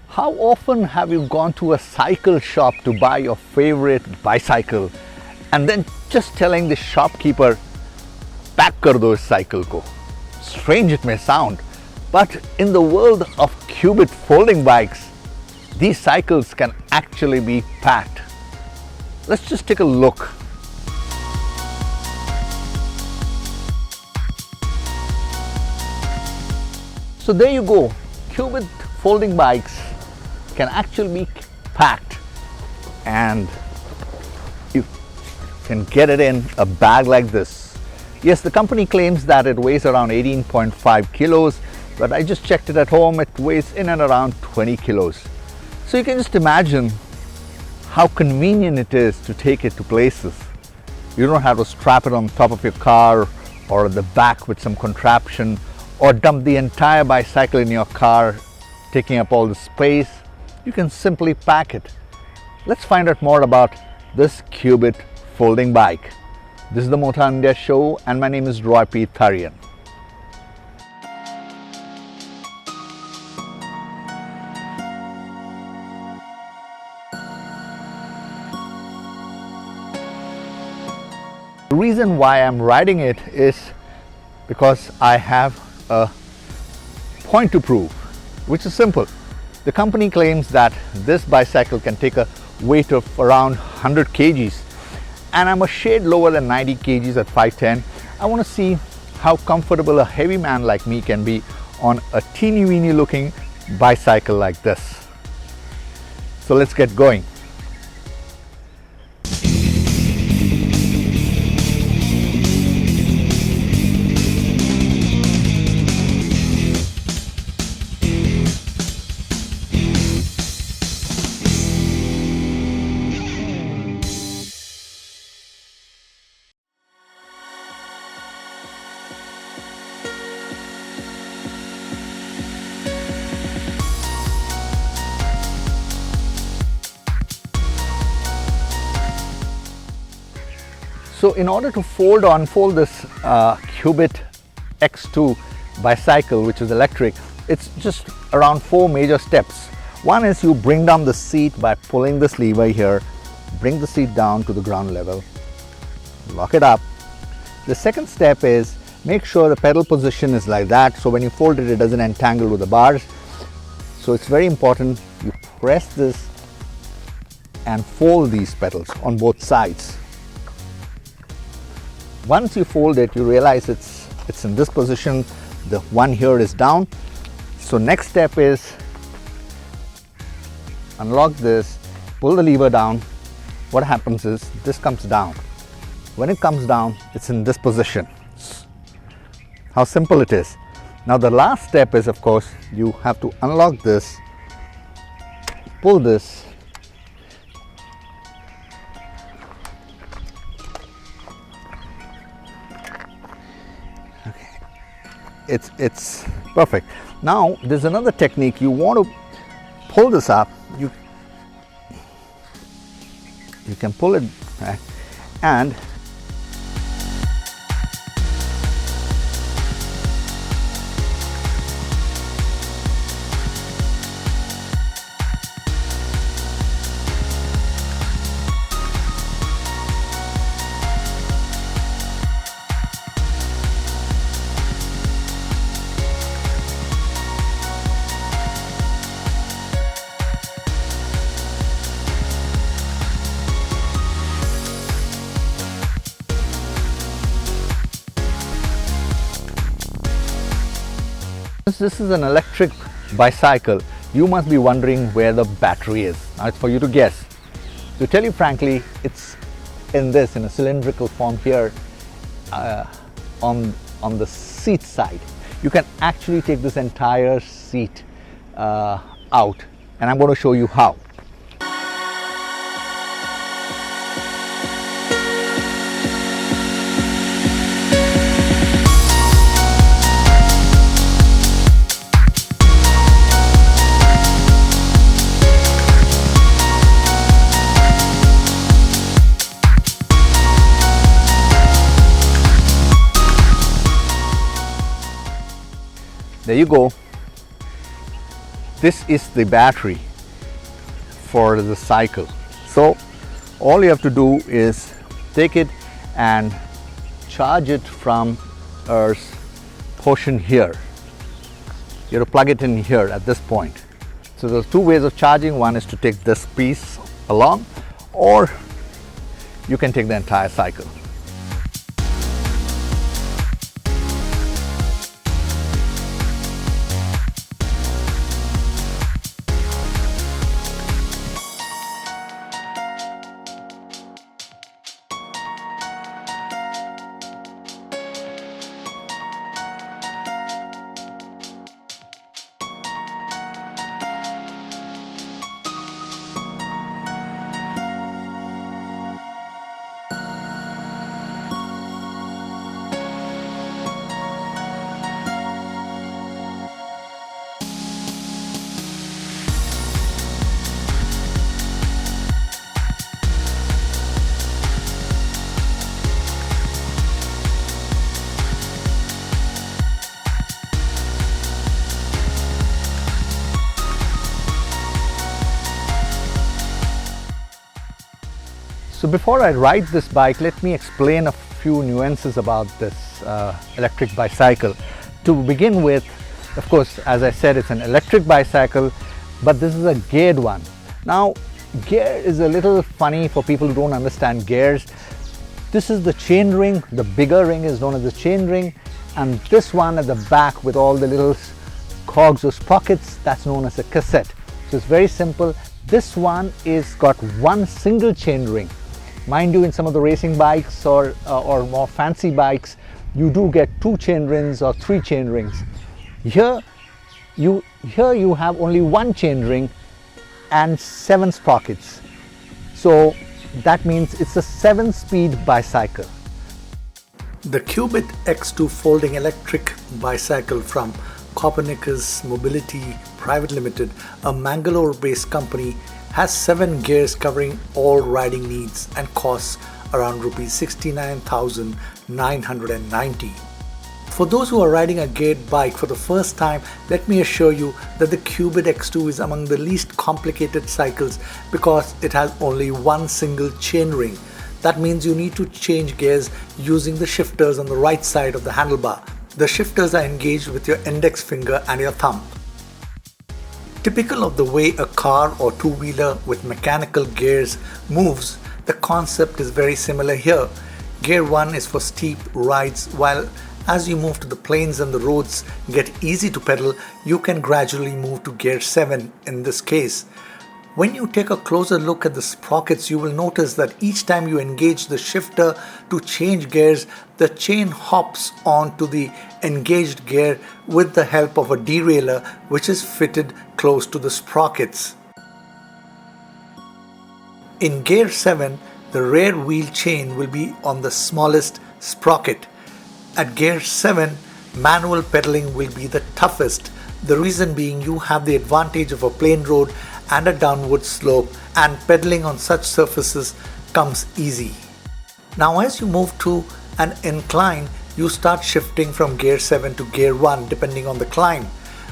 How often have you gone to a cycle shop to buy your favorite bicycle and then just telling the shopkeeper, pack kar do is cycle ko? Strange it may sound, but in the world of Qubit folding bikes, these cycles can actually be packed. Let's just take a look. So there you go, Qubit folding bikes can actually be packed and you can get it in a bag like this. Yes, the company claims that it weighs around 18.5 kilos, but I just checked it at home, it weighs in and around 20 kilos. So you can just imagine how convenient it is to take it to places. You don't have to strap it on top of your car or the back with some contraption, or dump the entire bicycle in your car, taking up all the space. You can simply pack it. Let's find out more about this Qubit folding bike. This is the Motown India show and my name is Roy P. Tharian. The reason why I'm riding it is because I have a point to prove, which is simple. The company claims that this bicycle can take a weight of around 100 kgs and I'm a shade lower than 90 kgs at 5'10". I want to see how comfortable a heavy man like me can be on a teeny weeny looking bicycle like this. So let's get going. So in order to unfold this Qubit X2 bicycle, which is electric, it's just around 4 major steps. One is you bring down the seat by pulling this lever here, bring the seat down to the ground level, lock it up. The second step is make sure the pedal position is like that, so when you fold it, it doesn't entangle with the bars. So it's very important you press this and fold these pedals on both sides. Once you fold it, you realize it's in this position. The one here is down. So next step is unlock this, pull the lever down. What happens is this comes down. When it comes down, it's in this position. How simple it is. Now the last step is, of course, you have to unlock this, pull this, it's perfect. Now there's another technique. You want to pull this up, you can pull it back and since this is an electric bicycle, you must be wondering where the battery is. Now it's for you to guess. To tell you frankly, it's in a cylindrical form here on the seat side. You can actually take this entire seat out, and I'm going to show you how. There you go. This is the battery for the cycle. So all you have to do is take it and charge it from our portion here. You have to plug it in here at this point. So there's two ways of charging. One is to take this piece along, or you can take the entire cycle. So before I ride this bike, let me explain a few nuances about this electric bicycle. To begin with, of course, as I said, it's an electric bicycle, but this is a geared one. Now, gear is a little funny for people who don't understand gears. This is the chain ring. The bigger ring is known as the chain ring, and this one at the back with all the little cogs or sprockets, that's known as a cassette. So it's very simple. This one is got one single chain ring. Mind you, in some of the racing bikes or more fancy bikes, you do get two chain rings or three chain rings. Here you have only one chain ring and 7 sprockets. So that means it's a 7-speed bicycle. The Qubit X2 folding electric bicycle from Coppernicus Mobility Private Limited, a Mangalore-based company, has 7 gears covering all riding needs and costs around Rs 69,990. For those who are riding a geared bike for the first time, let me assure you that the Qubit X2 is among the least complicated cycles because it has only one single chain ring. That means you need to change gears using the shifters on the right side of the handlebar. The shifters are engaged with your index finger and your thumb. Typical of the way a car or two-wheeler with mechanical gears moves, the concept is very similar here. Gear 1 is for steep rides, while as you move to the plains and the roads get easy to pedal, you can gradually move to gear 7 in this case. When you take a closer look at the sprockets, you will notice that each time you engage the shifter to change gears, the chain hops onto the engaged gear with the help of a derailleur which is fitted close to the sprockets. In gear 7, the rear wheel chain will be on the smallest sprocket. At gear 7, manual pedaling will be the toughest. The reason being, you have the advantage of a plain road and a downward slope, and pedaling on such surfaces comes easy. Now as you move to an incline, you start shifting from gear 7 to gear 1 depending on the climb.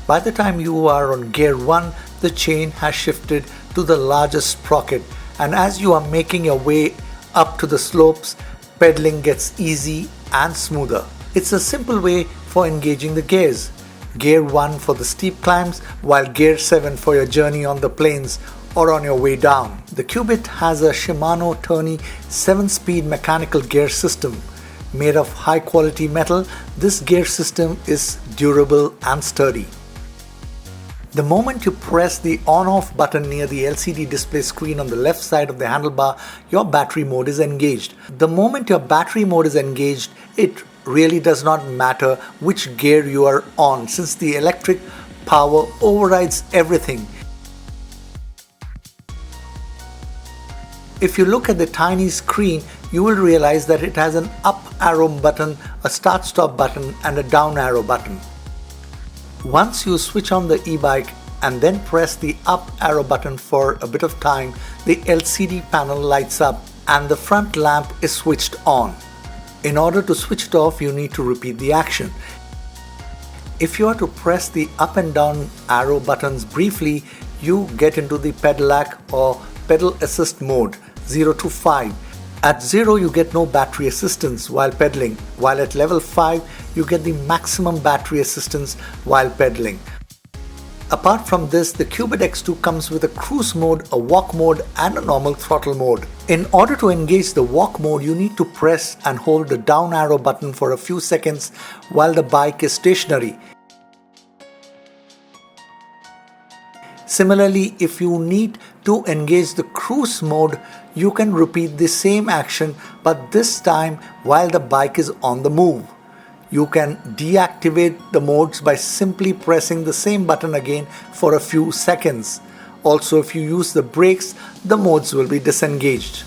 By the time you are on gear 1, the chain has shifted to the largest sprocket, and as you are making your way up to the slopes, pedaling gets easy and smoother. It's a simple way for engaging the gears. Gear 1 for the steep climbs, while gear 7 for your journey on the plains or on your way down. The Qubit has a Shimano Tourney 7-speed mechanical gear system. Made of high quality metal, this gear system is durable and sturdy. The moment you press the on-off button near the LCD display screen on the left side of the handlebar, your battery mode is engaged. The moment your battery mode is engaged, it really does not matter which gear you are on, since the electric power overrides everything. If you look at the tiny screen, you will realize that it has an up arrow button, a start-stop button and a down arrow button. Once you switch on the e-bike and then press the up arrow button for a bit of time, the LCD panel lights up and the front lamp is switched on. In order to switch it off, you need to repeat the action. If you are to press the up and down arrow buttons briefly, you get into the pedelec or pedal assist mode 0 to 5. At 0 you get no battery assistance while pedaling, while at level 5 you get the maximum battery assistance while pedaling. Apart from this, the Qubit X2 comes with a cruise mode, a walk mode and a normal throttle mode. In order to engage the walk mode, you need to press and hold the down arrow button for a few seconds while the bike is stationary. Similarly, if you need to engage the cruise mode, you can repeat the same action, but this time while the bike is on the move. You can deactivate the modes by simply pressing the same button again for a few seconds. Also, if you use the brakes, the modes will be disengaged.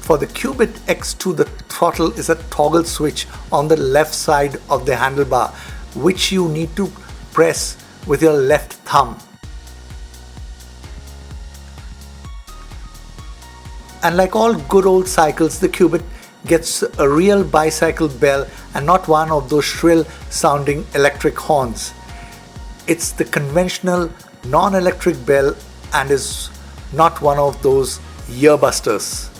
For the Qubit X2, the throttle is a toggle switch on the left side of the handlebar, which you need to press with your left thumb. And like all good old cycles, the Qubit gets a real bicycle bell and not one of those shrill sounding electric horns. It's the conventional non-electric bell and is not one of those earbusters.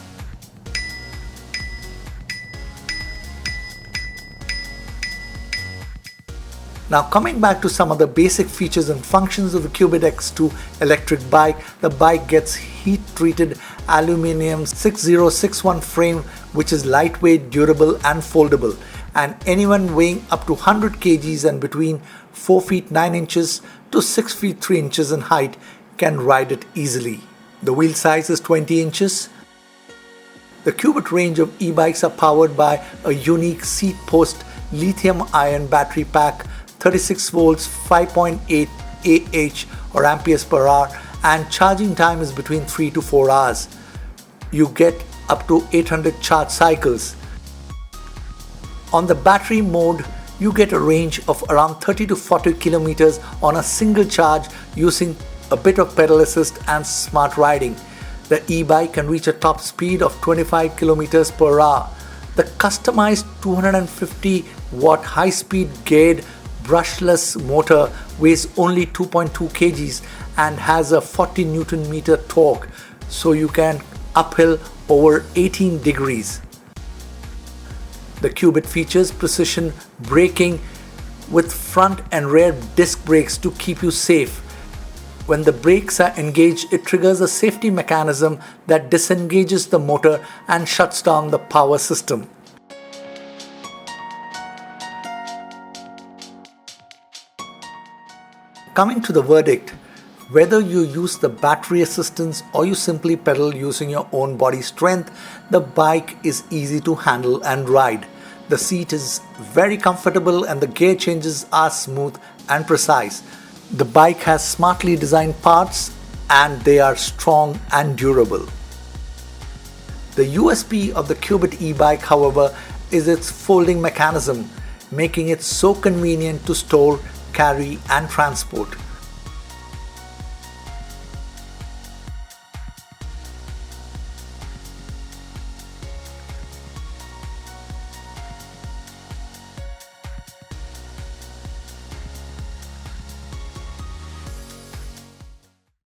Now coming back to some of the basic features and functions of the Qubit X2 electric bike, the bike gets heat-treated aluminum 6061 frame which is lightweight, durable and foldable, and anyone weighing up to 100 kgs and between 4 feet 9 inches to 6 feet 3 inches in height can ride it easily. The wheel size is 20 inches. The Qubit range of e-bikes are powered by a unique seat post lithium-ion battery pack, 36 volts, 5.8 Ah or amperes per hour, and charging time is between 3 to 4 hours. You get up to 800 charge cycles. On the battery mode, you get a range of around 30 to 40 kilometers on a single charge using a bit of pedal assist and smart riding. The e-bike can reach a top speed of 25 kilometers per hour. The customized 250 watt high-speed geared brushless motor weighs only 2.2 kgs and has a 40 Newton meter torque, so you can uphill over 18 degrees. The Qubit features precision braking with front and rear disc brakes to keep you safe. When the brakes are engaged, it triggers a safety mechanism that disengages the motor and shuts down the power system. Coming to the verdict, whether you use the battery assistance or you simply pedal using your own body strength, the bike is easy to handle and ride. The seat is very comfortable and the gear changes are smooth and precise. The bike has smartly designed parts and they are strong and durable. The USP of the Qubit e-bike, however, is its folding mechanism, making it so convenient to store, carry and transport.